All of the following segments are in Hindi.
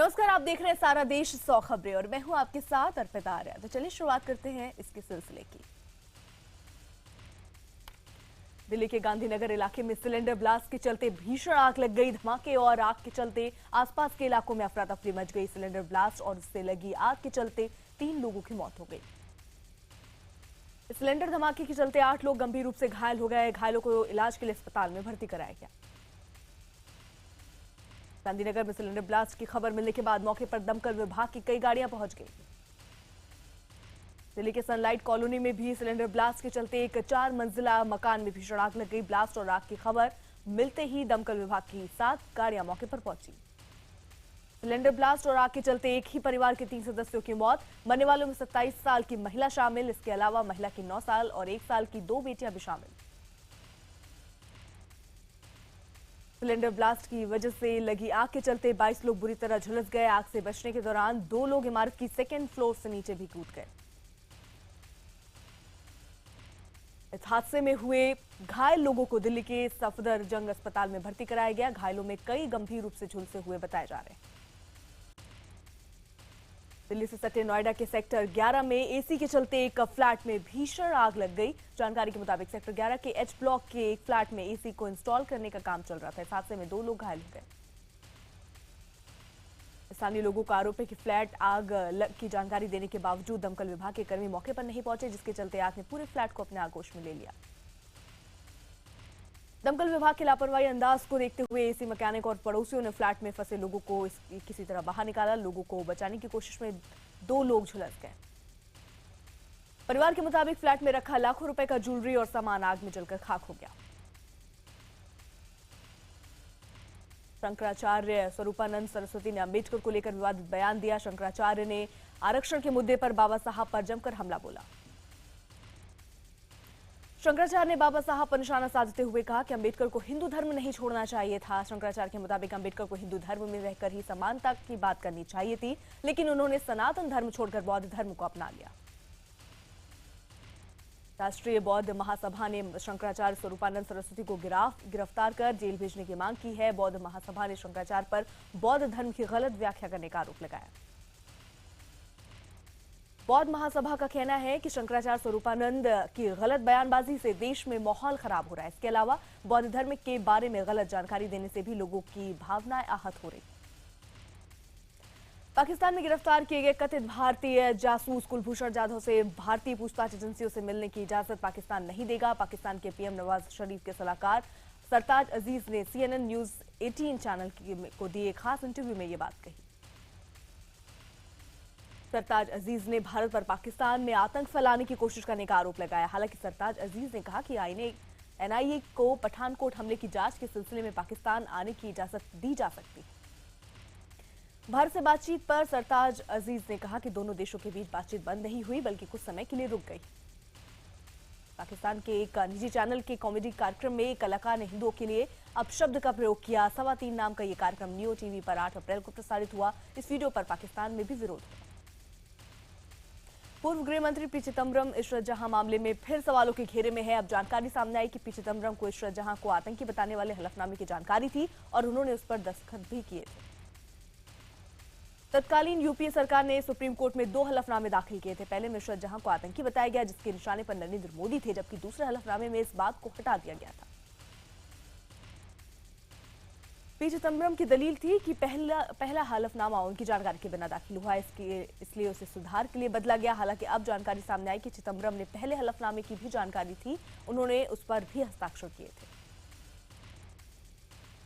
नमस्कार, आप देख रहे हैं सारा देश 100 खबरें और मैं हूं आपके साथ अर्पिता आर्या। तो चलिए शुरुआत करते हैं इसके सिलसिले की। दिल्ली के गांधीनगर इलाके में सिलेंडर ब्लास्ट के चलते भीषण आग लग गई। धमाके और आग के चलते आसपास के इलाकों में अफरा तफरी मच गई। सिलेंडर ब्लास्ट और उससे लगी आग के चलते 3 लोगों की मौत हो गई। सिलेंडर धमाके के चलते 8 लोग गंभीर रूप से घायल हो गए। घायलों को इलाज के लिए अस्पताल में भर्ती कराया गया। गांधीनगर में सिलेंडर ब्लास्ट की खबर मिलने के बाद मौके पर दमकल विभाग की कई गाड़ियां पहुंच गई। दिल्ली के सनलाइट कॉलोनी में भी सिलेंडर ब्लास्ट के चलते एक 4 मंजिला मकान में भीषण आग लग गई। ब्लास्ट और आग की खबर मिलते ही दमकल विभाग की 7 गाड़ियां मौके पर पहुंची। सिलेंडर ब्लास्ट और आग के चलते एक ही परिवार के 3 सदस्यों की मौत। मरने वालों में 27 साल की महिला शामिल। इसके अलावा महिला की 9 साल और 1 साल की 2 बेटियां भी शामिल। सिलेंडर ब्लास्ट की वजह से लगी आग के चलते 22 लोग बुरी तरह झुलस गए। आग से बचने के दौरान 2 लोग इमारत की 2nd फ्लोर से नीचे भी कूद गए। इस हादसे में हुए घायल लोगों को दिल्ली के सफदरजंग अस्पताल में भर्ती कराया गया। घायलों में कई गंभीर रूप से झुलसे हुए बताए जा रहे हैं। दिल्ली से सटे नोएडा के सेक्टर 11 में एसी के चलते एक फ्लैट में भीषण आग लग गई। जानकारी के मुताबिक सेक्टर 11 के एच ब्लॉक के एक फ्लैट में एसी को इंस्टॉल करने का काम चल रहा था। इस हादसे में 2 लोग घायल हो गए। स्थानीय लोगों का आरोप है कि फ्लैट आग की जानकारी देने के बावजूद दमकल विभाग के कर्मी मौके पर नहीं पहुंचे, जिसके चलते आग ने पूरे फ्लैट को अपने आगोश में ले लिया। दमकल विभाग के लापरवाही अंदाज को देखते हुए एसी मैकेनिक और पड़ोसियों ने फ्लैट में फंसे लोगों को किसी तरह बाहर निकाला। लोगों को बचाने की कोशिश में 2 लोग झुलस गए। परिवार के मुताबिक फ्लैट में रखा लाखों रुपए का ज्वेलरी और सामान आग में जलकर खाक हो गया। शंकराचार्य स्वरूपानंद सरस्वती ने अंबेडकर को लेकर विवादित बयान दिया। शंकराचार्य ने आरक्षण के मुद्दे पर बाबा साहब पर जमकर हमला बोला। शंकराचार्य ने बाबा साहब पर निशाना साधते हुए कहा कि अंबेडकर को हिंदू धर्म नहीं छोड़ना चाहिए था। शंकराचार्य के मुताबिक अंबेडकर को हिंदू धर्म में रहकर ही समानता की बात करनी चाहिए थी, लेकिन उन्होंने सनातन धर्म छोड़कर बौद्ध धर्म को अपना लिया। राष्ट्रीय बौद्ध महासभा ने शंकराचार्य स्वरूपानंद सरस्वती को गिरफ्तार कर जेल भेजने की मांग की है। बौद्ध महासभा ने शंकराचार्य पर बौद्ध धर्म की गलत व्याख्या करने का आरोप लगाया। बौद्ध महासभा का कहना है कि शंकराचार्य स्वरूपानंद की गलत बयानबाजी से देश में माहौल खराब हो रहा है। इसके अलावा बौद्ध धर्म के बारे में गलत जानकारी देने से भी लोगों की भावनाएं आहत हो रही। पाकिस्तान में गिरफ्तार किए गए कथित भारतीय जासूस कुलभूषण जाधव से भारतीय पूछताछ एजेंसियों से मिलने की इजाजत पाकिस्तान नहीं देगा। पाकिस्तान के पीएम नवाज शरीफ के सलाहकार सरताज अजीज ने CNN न्यूज 18 चैनल को दिए खास इंटरव्यू में ये बात कही। सरताज अजीज ने भारत पर पाकिस्तान में आतंक फैलाने की कोशिश करने का आरोप लगाया। हालांकि सरताज अजीज ने कहा कि NIA को पठानकोट हमले की जांच के सिलसिले में पाकिस्तान आने की इजाजत दी जा सकती है। भारत से बातचीत पर सरताज अजीज ने कहा कि दोनों देशों के बीच बातचीत बंद नहीं हुई, बल्कि कुछ समय के लिए रुक गई। पाकिस्तान के एक निजी चैनल के कॉमेडी कार्यक्रम में एक कलाकार ने हिंदुओं के लिए अपशब्द का प्रयोग किया। 3.25 नाम का यह कार्यक्रम नियो टीवी पर 8 अप्रैल को प्रसारित हुआ। इस वीडियो पर पाकिस्तान में भी विरोध हुआ। पूर्व गृह मंत्री पी चिदंबरम इशरत जहां मामले में फिर सवालों के घेरे में है। अब जानकारी सामने आई कि पी चिदंबरम को इशरत जहां को आतंकी बताने वाले हलफनामे की जानकारी थी और उन्होंने उस पर दस्तखत भी किए थे। तत्कालीन यूपीए सरकार ने सुप्रीम कोर्ट में 2 हलफनामे दाखिल किए थे। पहले में इशरत जहां को आतंकी बताया गया, जिसके निशाने पर नरेंद्र मोदी थे, जबकि दूसरे हलफनामे में इस बात को हटा दिया गया था। पी चिदंबरम की दलील थी कि पहला हलफनामा उनकी जानकारी के बिना दाखिल हुआ, इसलिए उसे सुधार के लिए बदला गया। हालांकि अब जानकारी सामने आई कि चिदंबरम ने पहले हलफनामे की भी जानकारी थी, उन्होंने उस पर भी हस्ताक्षर किए थे।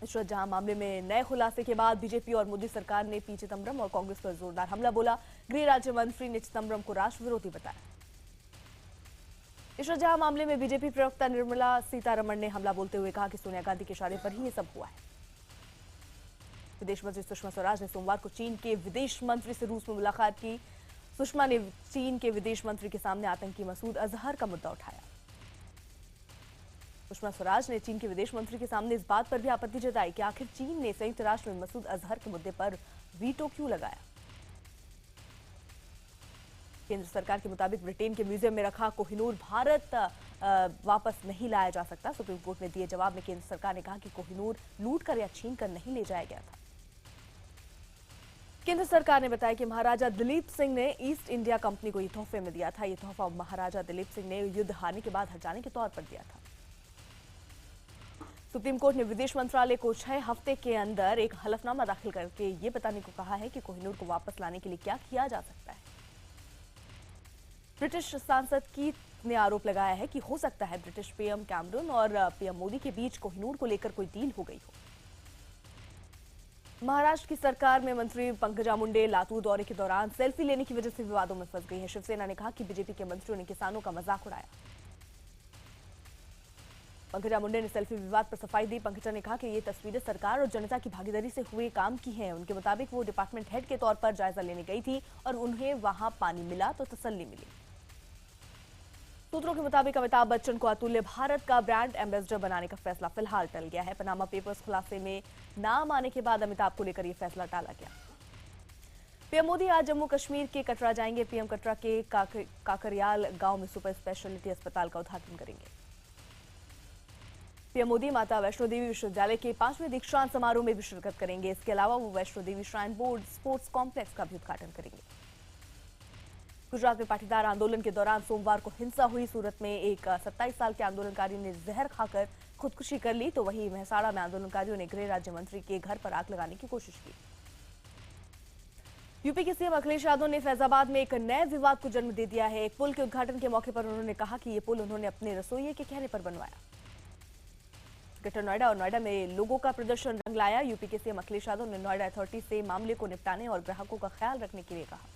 इशरत जहां मामले में नए खुलासे के बाद बीजेपी और मोदी सरकार ने पी चिदंबरम और कांग्रेस पर जोरदार हमला बोला। गृह राज्य मंत्री ने चिदंबरम को राष्ट्र विरोधी बताया। इशरत जहां मामले में बीजेपी प्रवक्ता निर्मला सीतारमण ने हमला बोलते हुए कहा कि सोनिया गांधी के इशारे पर ही ये सब हुआ है। विदेश मंत्री सुषमा स्वराज ने सोमवार को चीन के विदेश मंत्री से रूस में मुलाकात की। सुषमा ने चीन के विदेश मंत्री के सामने आतंकी मसूद अजहर का मुद्दा उठाया। सुषमा स्वराज ने चीन के विदेश मंत्री के सामने इस बात पर भी आपत्ति जताई कि आखिर चीन ने संयुक्त राष्ट्र में मसूद अजहर के मुद्दे पर वीटो क्यों लगाया। केंद्र सरकार के मुताबिक ब्रिटेन के म्यूजियम में रखा कोहिनूर भारत वापस नहीं लाया जा सकता। सुप्रीम कोर्ट में दिए जवाब में केंद्र सरकार ने कहा कि कोहिनूर लूट कर या छीन कर नहीं ले जाया गया था। केंद्र सरकार ने बताया कि महाराजा दिलीप सिंह ने ईस्ट इंडिया कंपनी को ये तोहफे में दिया था। ये तोहफा महाराजा दिलीप सिंह ने युद्ध हारने के बाद हर्जाने के तौर पर दिया था। सुप्रीम कोर्ट ने विदेश मंत्रालय को 6 हफ्ते के अंदर एक हलफनामा दाखिल करके ये बताने को कहा है कि कोहिनूर को वापस लाने के लिए क्या किया जा सकता है। ब्रिटिश सांसद कीथ ने आरोप लगाया है कि हो सकता है ब्रिटिश पीएम कैमरून और पीएम मोदी के बीच कोहिनूर को लेकर कोई डील हो गई हो। महाराष्ट्र की सरकार में मंत्री पंकजा मुंडे लातूर दौरे के दौरान सेल्फी लेने की वजह से विवादों में फंस गई है। शिवसेना ने कहा कि बीजेपी के मंत्रियों ने किसानों का मजाक उड़ाया। पंकजा मुंडे ने सेल्फी विवाद पर सफाई दी। पंकजा ने कहा कि ये तस्वीरें सरकार और जनता की भागीदारी से हुए काम की हैं। उनके मुताबिक वो डिपार्टमेंट हेड के तौर पर जायजा लेने गई थी और उन्हें वहां पानी मिला तो तसल्ली मिली। सूत्रों के मुताबिक अमिताभ बच्चन को अतुल्य भारत का ब्रांड एम्बेसडर बनाने का फैसला फिलहाल टल गया है। पनामा पेपर्स खुलासे में नाम आने के बाद अमिताभ को लेकर यह फैसला टाला गया। पीएम मोदी आज जम्मू कश्मीर के कटरा जाएंगे। पीएम कटरा के काकरियाल गांव में सुपर स्पेशलिटी अस्पताल का उद्घाटन करेंगे। पीएम मोदी माता वैष्णो देवी विश्वविद्यालय के 5वें दीक्षांत समारोह में भी शिरकत करेंगे। इसके अलावा वो Vaishno Devi shrine board sports complex का भी उद्घाटन करेंगे। गुजरात में पाटीदार आंदोलन के दौरान सोमवार को हिंसा हुई। सूरत में एक 27 साल के आंदोलनकारी ने जहर खाकर खुदकुशी कर ली, तो वहीं मेहसाणा में आंदोलनकारियों ने गृह राज्य मंत्री के घर पर आग लगाने की कोशिश की। यूपी के सीएम अखिलेश यादव ने फैजाबाद में एक नए विवाद को जन्म दे दिया है। एक पुल के उद्घाटन के मौके पर उन्होंने कहा कि ये पुल उन्होंने अपने रसोइये के कहने पर बनवाया। ग्रेटर नोएडा और नोएडा में लोगों का प्रदर्शन रंग लाया। यूपी के सीएम अखिलेश यादव ने नोएडा अथॉरिटी से मामले को निपटाने और ग्राहकों का ख्याल रखने के लिए कहा।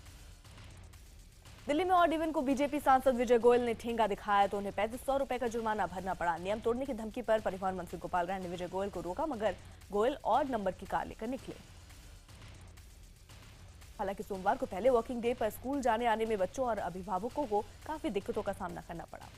दिल्ली में ऑड इवन को बीजेपी सांसद विजय गोयल ने ठेंगा दिखाया तो उन्हें 3500 रुपए का जुर्माना भरना पड़ा। नियम तोड़ने की धमकी पर परिवहन मंत्री गोपाल राय ने विजय गोयल को रोका, मगर गोयल ऑड नंबर की कार लेकर निकले। हालांकि सोमवार को पहले वर्किंग डे पर स्कूल जाने आने में बच्चों और अभिभावकों को काफी दिक्कतों का सामना करना पड़ा।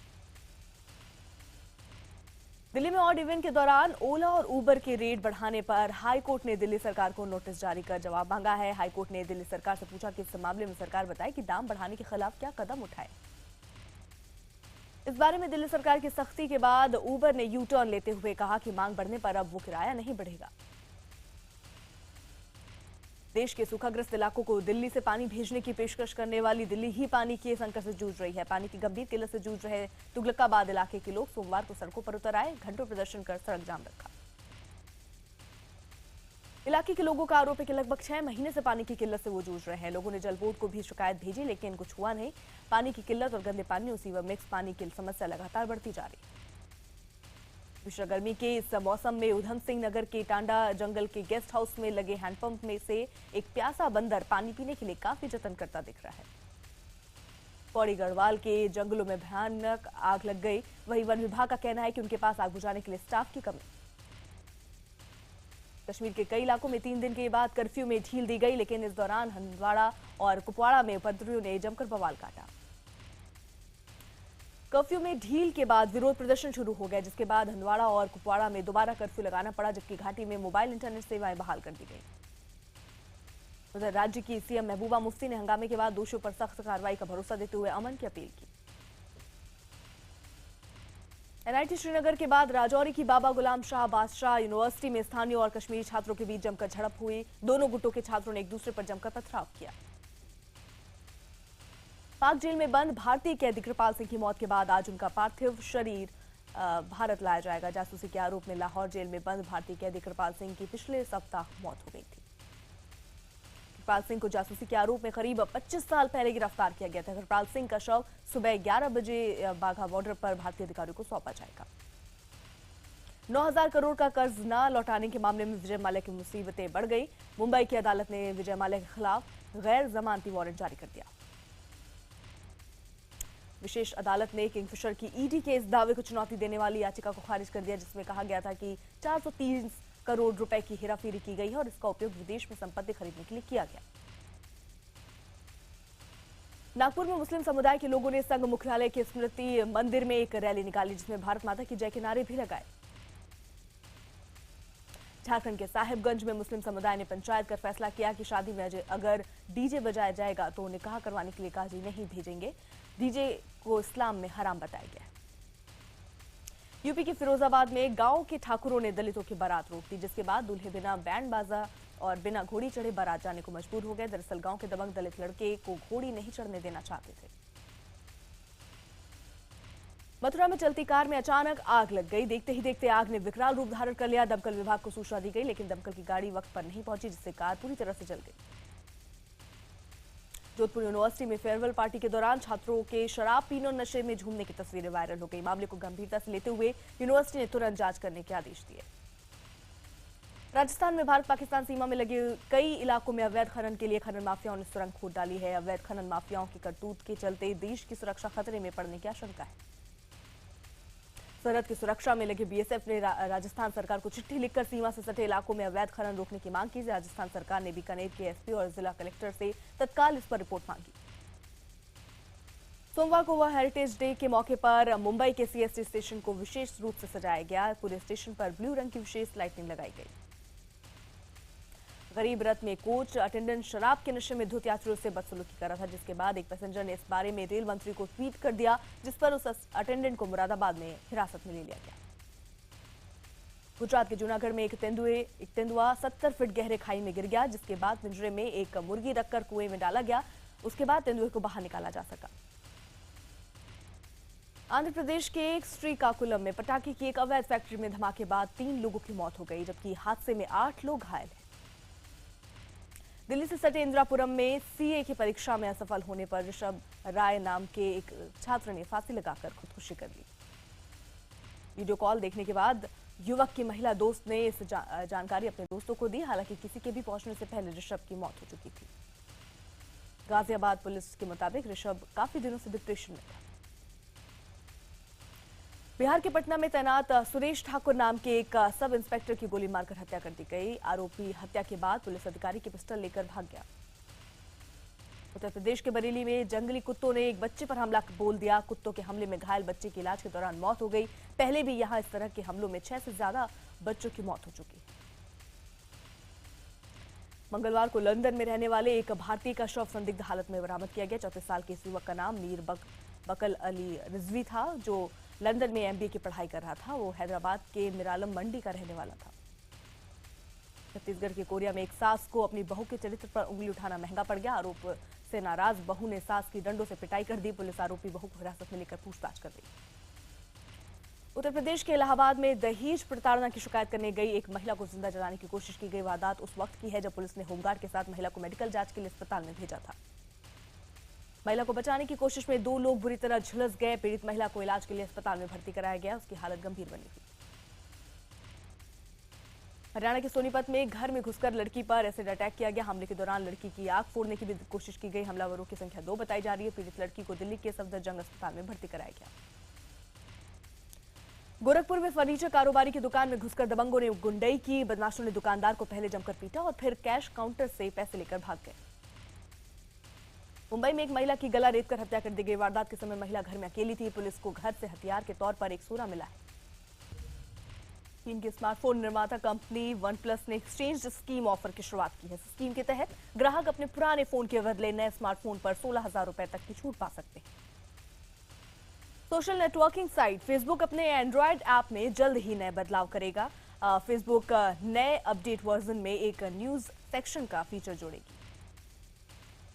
दिल्ली में ऑड इवन के दौरान ओला और उबर के रेट बढ़ाने पर हाई कोर्ट ने दिल्ली सरकार को नोटिस जारी कर जवाब मांगा है। हाई कोर्ट ने दिल्ली सरकार से पूछा कि इस मामले में सरकार बताए कि दाम बढ़ाने के खिलाफ क्या कदम उठाए। इस बारे में दिल्ली सरकार की सख्ती के बाद उबर ने यू टर्न लेते हुए कहा कि मांग बढ़ने पर अब वो किराया नहीं बढ़ेगा। देश के सूखाग्रस्त इलाकों को दिल्ली से पानी भेजने की पेशकश करने वाली दिल्ली ही पानी के संकट से जूझ रही है। पानी की गंभीर किल्लत से जूझ रहे तुगलकाबाद इलाके के लोग सोमवार को सड़कों पर उतर आए, घंटों प्रदर्शन कर सड़क जाम रखा। इलाके के लोगों का आरोप है कि लगभग 6 महीने से पानी की किल्लत से वो जूझ रहे हैं। लोगों ने जल बोर्ड को भी शिकायत भेजी, लेकिन कुछ हुआ नहीं। पानी की किल्लत और गंदे पानी और सीवर मिक्स पानी की समस्या लगातार बढ़ती जा रही है। भीषण गर्मी के इस मौसम में उधम सिंह नगर के टांडा जंगल के गेस्ट हाउस में लगे हैंडपंप में से एक प्यासा बंदर पानी पीने के लिए काफी जतन करता दिख रहा है। पौड़ी गढ़वाल के जंगलों में भयानक आग लग गई। वहीं वन विभाग का कहना है कि उनके पास आग बुझाने के लिए स्टाफ की कमी। कश्मीर के कई इलाकों में 3 दिन के बाद कर्फ्यू में ढील दी गई, लेकिन इस दौरान हंदवाड़ा और कुपवाड़ा में उपद्रवियों ने जमकर बवाल काटा। कर्फ्यू में ढील के बाद विरोध प्रदर्शन शुरू हो गया, जिसके बाद हंदवाड़ा और कुपवाड़ा में दोबारा कर्फ्यू लगाना पड़ा, जबकि घाटी में मोबाइल इंटरनेट सेवाएं बहाल कर दी गई। उधर राज्य की सीएम महबूबा मुफ्ती ने हंगामे के बाद दोषियों पर सख्त कार्रवाई का भरोसा देते हुए अमन की अपील की। एनआईटी श्रीनगर के बाद राजौरी की बाबा गुलाम शाह बादशाह यूनिवर्सिटी में स्थानीय और कश्मीरी छात्रों के बीच जमकर झड़प हुई। दोनों गुटों के छात्रों ने एक दूसरे पर जमकर पथराव किया। पाक जेल में बंद भारतीय कैदी कृपाल सिंह की मौत के बाद आज उनका पार्थिव शरीर भारत लाया जाएगा। जासूसी के आरोप में लाहौर जेल में बंद भारतीय कैदी कृपाल सिंह की पिछले सप्ताह मौत हो गई थी। कृपाल सिंह को जासूसी के आरोप में करीब 25 साल पहले गिरफ्तार किया गया था। कृपाल सिंह का शव सुबह 11 बजे बाघा बॉर्डर पर भारतीय अधिकारियों को सौंपा जाएगा। 9,000 करोड़ का कर्ज न लौटाने के मामले में विजय माल्या की मुसीबतें बढ़ गई। मुंबई की अदालत ने विजय माल्या के खिलाफ गैर जमानती वारंट जारी कर दिया। विशेष अदालत ने किंगफिशर की ईडी के इस दावे को चुनौती देने वाली याचिका को खारिज कर दिया, जिसमें कहा गया था कि 430 करोड़ रुपए की हेराफेरी की गई है और इसका उपयोग विदेश में संपत्ति खरीदने के लिए किया गया। नागपुर में मुस्लिम समुदाय के लोगों ने संघ मुख्यालय के स्मृति मंदिर में एक रैली निकाली, जिसमें भारत माता की जय के नारे भी लगाए। झारखंड के साहिबगंज में मुस्लिम समुदाय ने पंचायत कर फैसला किया कि शादी में अगर डीजे बजाया जाएगा तो निकाह करवाने के लिए काजी नहीं भेजेंगे। डीजे को इस्लाम में हराम बताया गया। यूपी के फिरोजाबाद में गांव के ठाकुरों ने दलितों की बारात रोक दी, जिसके बाद दूल्हे बिना बैंड बाजा और बिना घोड़ी चढ़े बारात जाने को मजबूर हो गए। दरअसल गांव के दबंग दलित लड़के को घोड़ी नहीं चढ़ने देना चाहते थे। मथुरा में चलती कार में अचानक आग लग गई। देखते ही देखते आग ने विकराल रूप धारण कर लिया। दमकल विभाग को सूचना दी गई, लेकिन दमकल की गाड़ी वक्त पर नहीं पहुंची, जिससे कार पूरी तरह से जल गई। जोधपुर यूनिवर्सिटी में फेयरवेल पार्टी के दौरान छात्रों के शराब पीने और नशे में झूमने की तस्वीरें वायरल हो गई। मामले को गंभीरता से लेते हुए यूनिवर्सिटी ने तुरंत जांच करने के आदेश दिए। राजस्थान में भारत पाकिस्तान सीमा में लगे कई इलाकों में अवैध खनन के लिए खनन माफियाओं ने सुरंग खोद डाली है। अवैध खनन माफियाओं की करतूत के चलते देश की सुरक्षा खतरे में पड़ने की आशंका है। सरहद की सुरक्षा में लगे बीएसएफ ने राजस्थान सरकार को चिट्ठी लिखकर सीमा से सटे इलाकों में अवैध खनन रोकने की मांग की। राजस्थान सरकार ने बीकानेर के एसपी और जिला कलेक्टर से तत्काल इस पर रिपोर्ट मांगी। सोमवार को वह हेरिटेज डे के मौके पर मुंबई के सीएसटी स्टेशन को विशेष रूप से सजाया गया। पूरे स्टेशन पर ब्लू रंग की विशेष लाइटिंग लगाई गई। गरीब रथ में कोच अटेंडेंट शराब के नशे में धुत यात्रियों से बदसलूकी कर रहा था, जिसके बाद एक पैसेंजर ने इस बारे में रेल मंत्री को ट्वीट कर दिया, जिस पर उस अटेंडेंट को मुरादाबाद में हिरासत में ले लिया गया। गुजरात के जूनागढ़ में एक तेंदुआ 70 फीट गहरे खाई में गिर गया, जिसके बाद पिंजरे में एक मुर्गी रखकर कुएं में डाला गया। उसके बाद तेंदुए को बाहर निकाला जा सका। आंध्र प्रदेश के श्रीकाकुलम में पटाखे की एक अवैध फैक्ट्री में धमाके बाद 3 लोगों की मौत हो गई, जबकि हादसे में 8 लोग घायल हैं। दिल्ली से सटे इंदिरापुरम में सीए की परीक्षा में असफल होने पर ऋषभ राय नाम के एक छात्र ने फांसी लगाकर खुदकुशी कर ली। वीडियो कॉल देखने के बाद युवक की महिला दोस्त ने इस जानकारी अपने दोस्तों को दी। हालांकि किसी के भी पहुंचने से पहले ऋषभ की मौत हो चुकी थी। गाजियाबाद पुलिस के मुताबिक ऋषभ काफी दिनों से डिप्रेशन में था। बिहार के पटना में तैनात सुरेश ठाकुर नाम के एक सब इंस्पेक्टर की गोली मारकर हत्या कर दी गई। आरोपी हत्या के बाद पुलिस अधिकारी की पिस्टल लेकर भाग गया। उत्तर प्रदेश के बरेली में जंगली कुत्तों ने एक बच्चे पर हमला बोल दिया। कुत्तों के हमले में घायल बच्चे की इलाज के दौरान मौत हो गई। पहले भी यहां इस तरह के हमलों में 6 से ज्यादा बच्चों की मौत हो चुकी है। मंगलवार को लंदन में रहने वाले एक भारतीय का शव संदिग्ध हालत में बरामद किया गया। 34 साल के इस युवक का नाम मीर बकल अली रिजवी था, जो लंदन में एमबीए की पढ़ाई कर रहा था। वो हैदराबाद के मिरालम मंडी का रहने वाला था। छत्तीसगढ़ के कोरिया में एक सास को अपनी बहू के चरित्र पर उंगली उठाना महंगा पड़ गया। आरोप से नाराज बहू ने सास की डंडों से पिटाई कर दी। पुलिस आरोपी बहू को हिरासत में लेकर पूछताछ कर रही। उत्तर प्रदेश के इलाहाबाद में दहेज प्रताड़ना की शिकायत करने गई एक महिला को जिंदा जलाने की कोशिश की गई। वारदात उस वक्त की है जब पुलिस ने होमगार्ड के साथ महिला को मेडिकल जांच के लिए अस्पताल में भेजा था। महिला को बचाने की कोशिश में 2 लोग बुरी तरह झुलस गए। पीड़ित महिला को इलाज के लिए अस्पताल में भर्ती कराया गया। उसकी हालत गंभीर बनी हुई। हरियाणा के सोनीपत में घर में घुसकर लड़की पर एसिड अटैक किया गया। हमले के दौरान लड़की की आंख फोड़ने की भी कोशिश की गई। हमलावरों की संख्या 2 बताई जा रही है। पीड़ित लड़की को दिल्ली के सफदरजंग अस्पताल में भर्ती कराया गया। गोरखपुर में फर्नीचर कारोबारी की दुकान में घुसकर दबंगों ने गुंडई की। बदमाशों ने दुकानदार को पहले जमकर पीटा और फिर कैश काउंटर से पैसे लेकर भाग गए। मुंबई में एक महिला की गला रेतकर हत्या कर दी गई। वारदात के समय महिला घर में अकेली थी। पुलिस को घर से हथियार के तौर पर एक सूरा मिला है। चीन की स्मार्टफोन निर्माता कंपनी वन प्लस ने एक्सचेंज स्कीम ऑफर की शुरुआत की है। स्कीम के तहत ग्राहक अपने पुराने फोन के बदले नए स्मार्टफोन पर 16,000 रुपए तक की छूट पा सकते हैं। सोशल नेटवर्किंग साइट फेसबुक अपने एंड्रॉयड ऐप में जल्द ही नए बदलाव करेगा। फेसबुक नए अपडेट वर्जन में एक न्यूज सेक्शन का फीचर जोड़ेगी।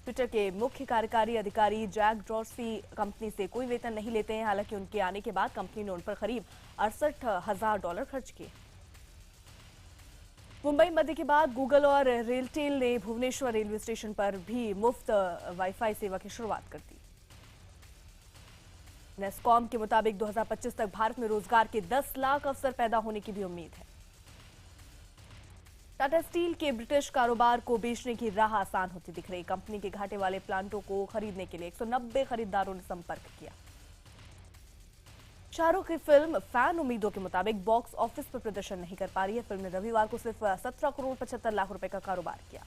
ट्विटर के मुख्य कार्यकारी अधिकारी जैक डॉर्सी कंपनी से कोई वेतन नहीं लेते हैं। हालांकि उनके आने के बाद कंपनी ने उन पर करीब $68,000 खर्च किए। मुंबई मध्य के बाद गूगल और रेलटेल ने भुवनेश्वर रेलवे स्टेशन पर भी मुफ्त वाईफाई सेवा की शुरुआत कर दी। नेस्कॉम के मुताबिक 2025 तक भारत में रोजगार के 10 लाख अवसर पैदा होने की भी उम्मीद है। टाटा स्टील के ब्रिटिश कारोबार को बेचने की राह आसान होती दिख रही। कंपनी के घाटे वाले प्लांटों को खरीदने के लिए 190 खरीदारों ने संपर्क किया। शाहरुख की फिल्म फैन उम्मीदों के मुताबिक बॉक्स ऑफिस पर प्रदर्शन नहीं कर पा रही है। फिल्म ने रविवार को सिर्फ 17 करोड़ 75 लाख रुपए का कारोबार किया।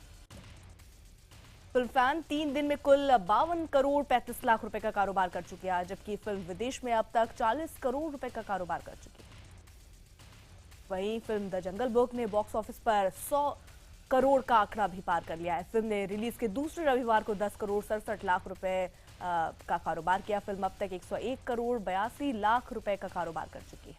फिल्म फैन 3 दिन में कुल 52 करोड़ 35 लाख रुपए का कारोबार कर चुकी है, जबकि फिल्म विदेश में अब तक 40 करोड़ रुपए का कारोबार कर चुकी है। वहीं फिल्म द जंगल बुक ने बॉक्स ऑफिस पर 100 करोड़ का आंकड़ा भी पार कर लिया है। फिल्म ने रिलीज के दूसरे रविवार को 10 करोड़ 67 लाख रुपए का कारोबार किया। फिल्म अब तक 101 करोड़ 82 लाख रुपए का कारोबार कर चुकी है।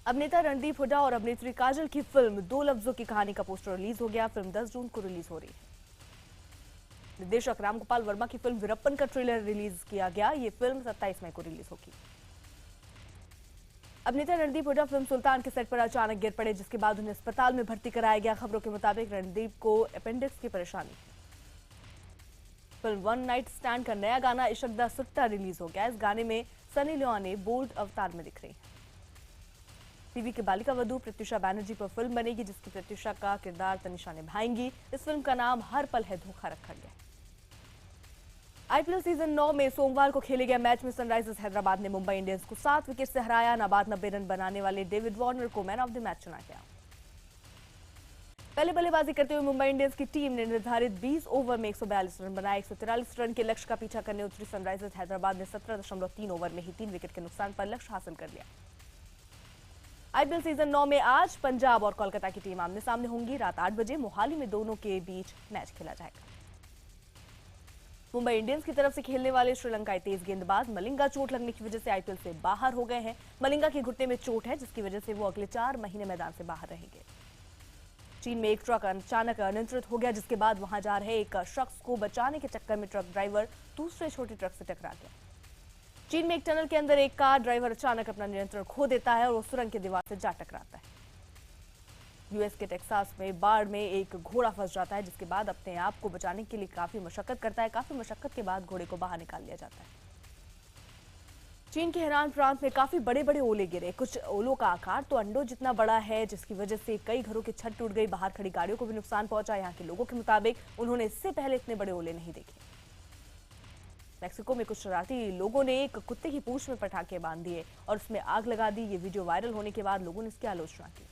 अभिनेता रणदीप हुड्डा और अभिनेत्री काजल की फिल्म दो लफ्जों की कहानी का पोस्टर रिलीज हो गया। फिल्म 10 जून को रिलीज हो रही है। निर्देशक रामगोपाल वर्मा की फिल्म वीरप्पन का ट्रेलर रिलीज किया गया। ये फिल्म 27 मई को रिलीज होगी। अभिनेता रणदीप हुड्डा फिल्म सुल्तान के सेट पर अचानक गिर पड़े, जिसके बाद उन्हें अस्पताल में भर्ती कराया गया। खबरों के मुताबिक रणदीप को अपेंडिक्स की परेशानी है। फिल्म वन नाइट स्टैंड का नया गाना इश्क दा सुट्टा रिलीज हो गया। इस गाने में सनी लियोनी बोल्ड अवतार में दिख रही है। टीवी की बालिका वधू प्रत्युषा बैनर्जी पर फिल्म बनेगी, जिसकी प्रत्युषा का किरदार तनिषा निभाएंगी। इस फिल्म का नाम हर पल है धोखा रखा गया। आईपीएल सीजन 9 में सोमवार को खेले गए मैच में सनराइजर्स हैदराबाद ने मुंबई इंडियंस को 7 विकेट से हराया। नाबाद 90 रन बनाने वाले डेविड वार्नर को मैन ऑफ द मैच चुना गया। पहले बल्लेबाजी करते हुए मुंबई इंडियंस की टीम ने निर्धारित 20 ओवर में 142 रन बनाए। 143 रन के लक्ष्य का पीछा करने उतरी सनराइजर्स हैदराबाद ने 17.3 ओवर में ही 3 विकेट के नुकसान पर लक्ष्य हासिल कर लिया। आईपीएल सीजन 9 में आज पंजाब और कोलकाता की टीम आमने सामने होंगी। रात 8 बजे मोहाली में दोनों के बीच मैच खेला जाएगा। मुंबई इंडियंस की तरफ से खेलने वाले श्रीलंकाई तेज गेंदबाज मलिंगा चोट लगने की वजह से आईपीएल से बाहर हो गए हैं। मलिंगा के घुटने में चोट है, जिसकी वजह से वो अगले 4 महीने मैदान से बाहर रहेंगे। चीन में एक ट्रक अचानक अनियंत्रित हो गया, जिसके बाद वहां जा रहे एक शख्स को बचाने के चक्कर में ट्रक ड्राइवर दूसरे छोटे ट्रक से टकरा गया। चीन में एक टनल के अंदर एक कार ड्राइवर अचानक अपना नियंत्रण खो देता है और सुरंग की दीवार से जा टकराता है। यूएस के टेक्सास में बाढ़ में एक घोड़ा फंस जाता है, जिसके बाद अपने आप को बचाने के लिए काफी मशक्कत करता है। काफी मशक्कत के बाद घोड़े को बाहर निकाल लिया जाता है। चीन के हेनान प्रांत में काफी बड़े बड़े ओले गिरे। कुछ ओलों का आकार तो अंडों जितना बड़ा है, जिसकी वजह से कई घरों की छत टूट गई। बाहर खड़ी गाड़ियों को भी नुकसान पहुंचा। यहाँ के लोगों के मुताबिक उन्होंने इससे पहले इतने बड़े ओले नहीं देखे। मैक्सिको में कुछ शरारती लोगों ने एक कुत्ते की पूंछ में पटाखे बांध दिए और उसमें आग लगा दी। ये वीडियो वायरल होने के बाद लोगों ने इसकी आलोचना की।